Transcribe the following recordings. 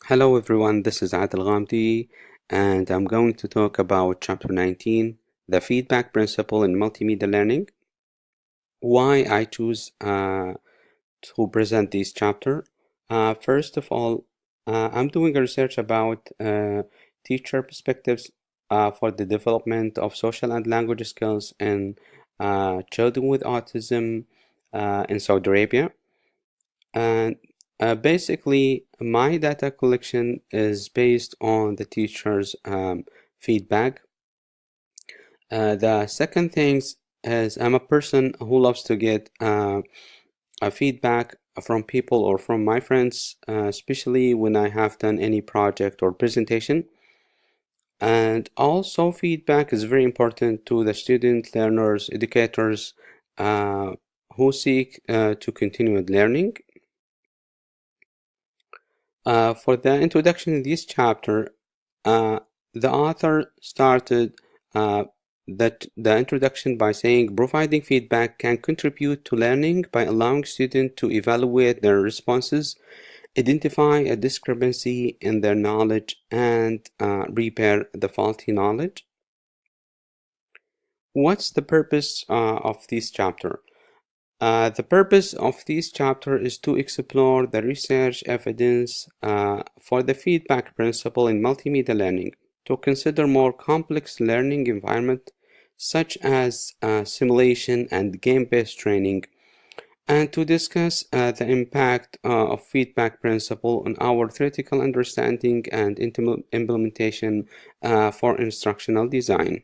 Hello everyone, this is Adil Ghamdi, and I'm going to talk about Chapter 19, the feedback principle in multimedia learning. Why I choose to present this chapter. First of all, I'm doing a research about teacher perspectives for the development of social and language skills in children with autism in Saudi Arabia. And basically, my data collection is based on the teacher's feedback. The second thing is I'm a person who loves to get a feedback from people or from my friends, especially when I have done any project or presentation. And also, feedback is very important to the student, learners, educators who seek to continue learning. For the introduction in this chapter, the author started the introduction by saying providing feedback can contribute to learning by allowing students to evaluate their responses, identify a discrepancy in their knowledge, and repair the faulty knowledge. What's the purpose of this chapter? The purpose of this chapter is to explore the research evidence for the feedback principle in multimedia learning, to consider more complex learning environments such as simulation and game-based training, and to discuss the impact of feedback principle on our theoretical understanding and implementation for instructional design.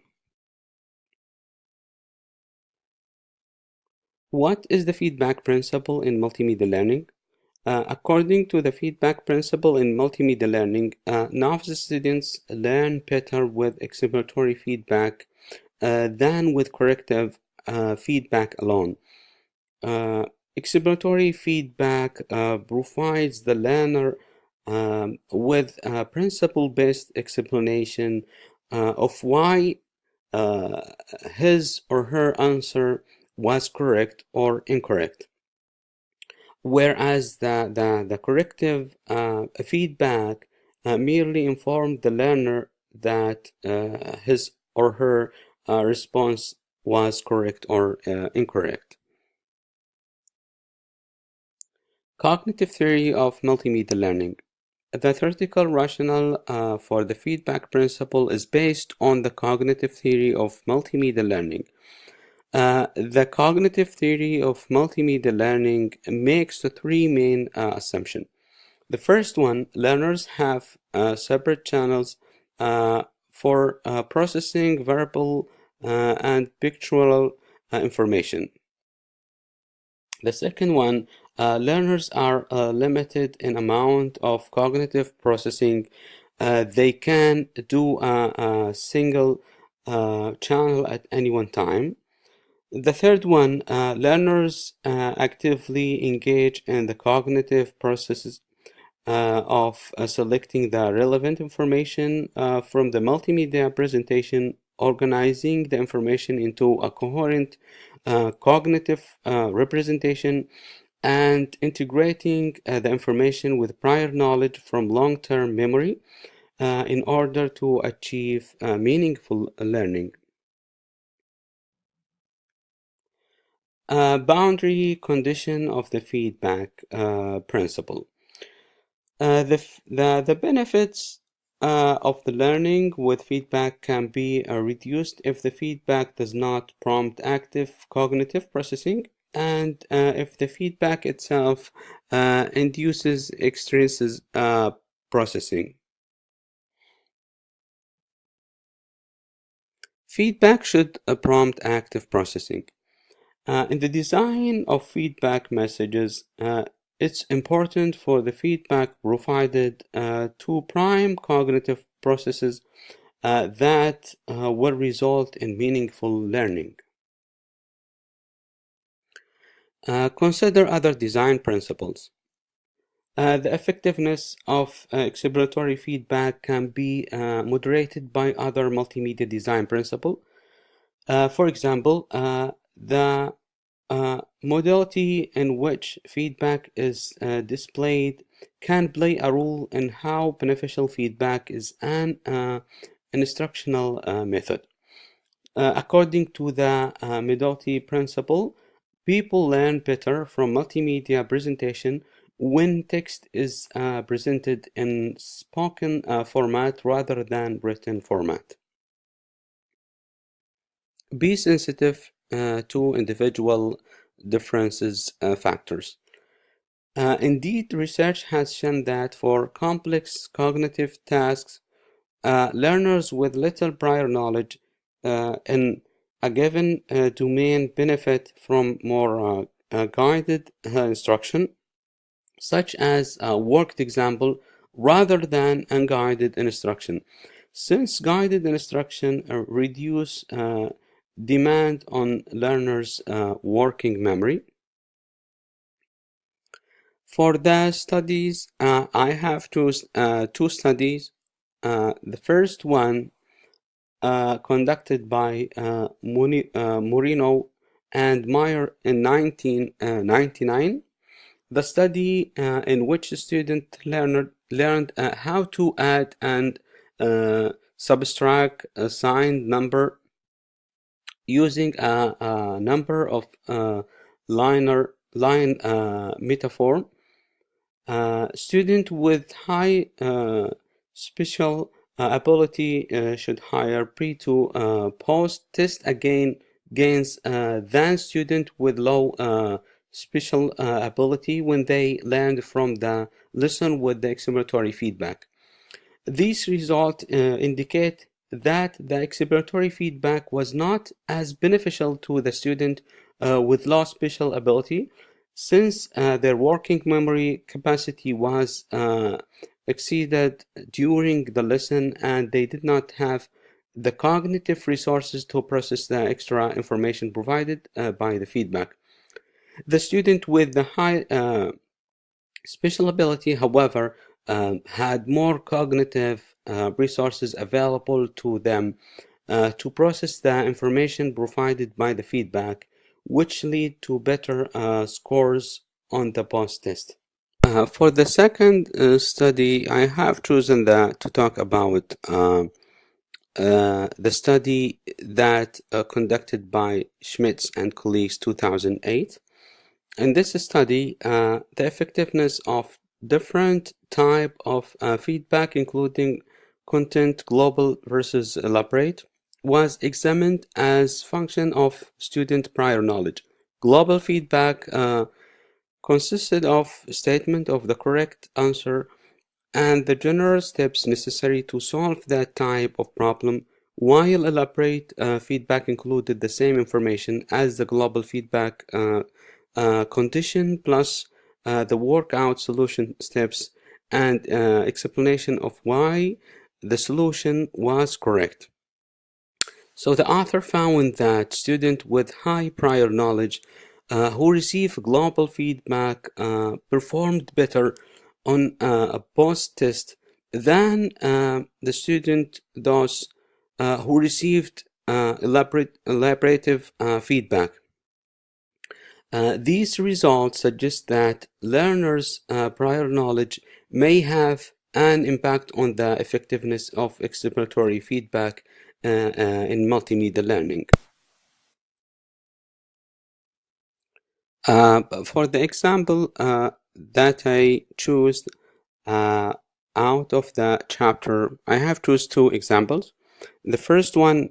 What is the feedback principle in multimedia learning? According to the feedback principle in multimedia learning, novice students learn better with exploratory feedback than with corrective feedback alone. Exploratory feedback provides the learner with a principle-based explanation of why uh, his or her answer was correct or incorrect. Whereas the corrective feedback merely informed the learner that his or her response was correct or incorrect. Cognitive theory of multimedia learning. The theoretical rationale for the feedback principle is based on the cognitive theory of multimedia learning. The cognitive theory of multimedia learning makes the three main assumptions. The first one, learners have separate channels for processing verbal and pictorial information. The second one, learners are limited in amount of cognitive processing. They can do a single channel at any one time. The third one, learners actively engage in the cognitive processes of selecting the relevant information from the multimedia presentation, organizing the information into a coherent cognitive representation, and integrating the information with prior knowledge from long-term memory in order to achieve meaningful learning. Boundary condition of the feedback principle. The benefits of the learning with feedback can be reduced if the feedback does not prompt active cognitive processing and if the feedback itself induces extrinsic processing. Feedback should prompt active processing. In the design of feedback messages, it's important for the feedback provided to prime cognitive processes that will result in meaningful learning. Consider other design principles. The effectiveness of exploratory feedback can be moderated by other multimedia design principles. For example, the modality in which feedback is displayed can play a role in how beneficial feedback is an instructional method. According to the Medoti principle, people learn better from multimedia presentation when text is presented in spoken format rather than written format. Be sensitive to individual differences factors. Indeed, research has shown that for complex cognitive tasks, learners with little prior knowledge in a given domain benefit from more guided instruction, such as a worked example, rather than unguided instruction, since guided instruction reduce demand on learners' working memory. For the studies, I have two studies. The first one conducted by Moreno and Meyer in 1999. The study in which students learned how to add and subtract a signed number using a number of line metaphor. Student with high special ability should higher pre to post test again gains than student with low special ability when they learned from the lesson with the exploratory feedback. These results indicate that the exploratory feedback was not as beneficial to the student with low special ability, since their working memory capacity was exceeded during the lesson and they did not have the cognitive resources to process the extra information provided by the feedback. The student with the high special ability, however, had more cognitive resources available to them to process the information provided by the feedback, which lead to better scores on the post test. For the second study, I have chosen to talk about the study that conducted by Schmitz and colleagues 2008. In this study, the effectiveness of different type of feedback, including content, global versus elaborate, was examined as function of student prior knowledge. Global feedback consisted of statement of the correct answer and the general steps necessary to solve that type of problem, while elaborate feedback included the same information as the global feedback condition plus the workout solution steps and explanation of why the solution was correct. So the author found that students with high prior knowledge who receive global feedback performed better on a post-test than the student those who received elaborative feedback. These results suggest that learners' prior knowledge may have an impact on the effectiveness of exploratory feedback in multimedia learning. For the example that I choose out of the chapter, I have choose two examples. The first one,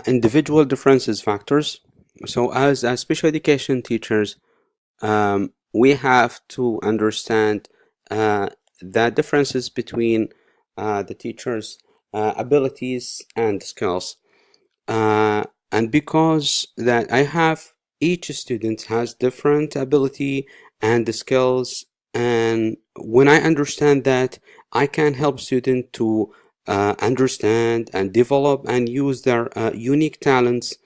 individual differences factors. So as a special education teachers, we have to understand the differences between the teachers' abilities and skills. And because that I have each student has different ability and the skills, and when I understand that, I can help student to understand and develop and use their unique talents,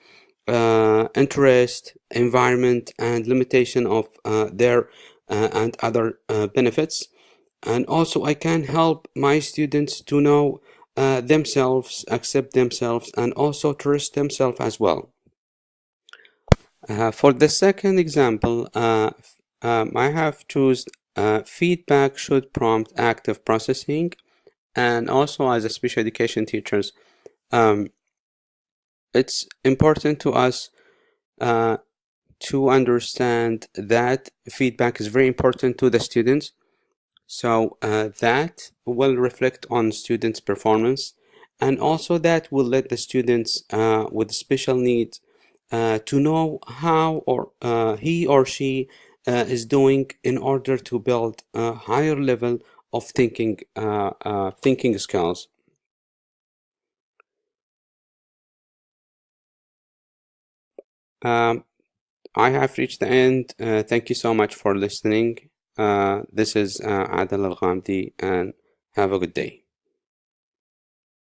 interest, environment, and limitation of their and other benefits. And also I can help my students to know themselves, accept themselves, and also trust themselves as well. For the second example, I have chosen Feedback should prompt active processing, and also as a special education teachers, um, it's important to us uh, to understand that feedback is very important to the students. So that will reflect on students' performance, and also that will let the students with special needs to know how or he or she is doing in order to build a higher level of thinking skills. Um, I have reached the end. Thank you so much for listening. This is Adel Al Ghamdi, and have a good day.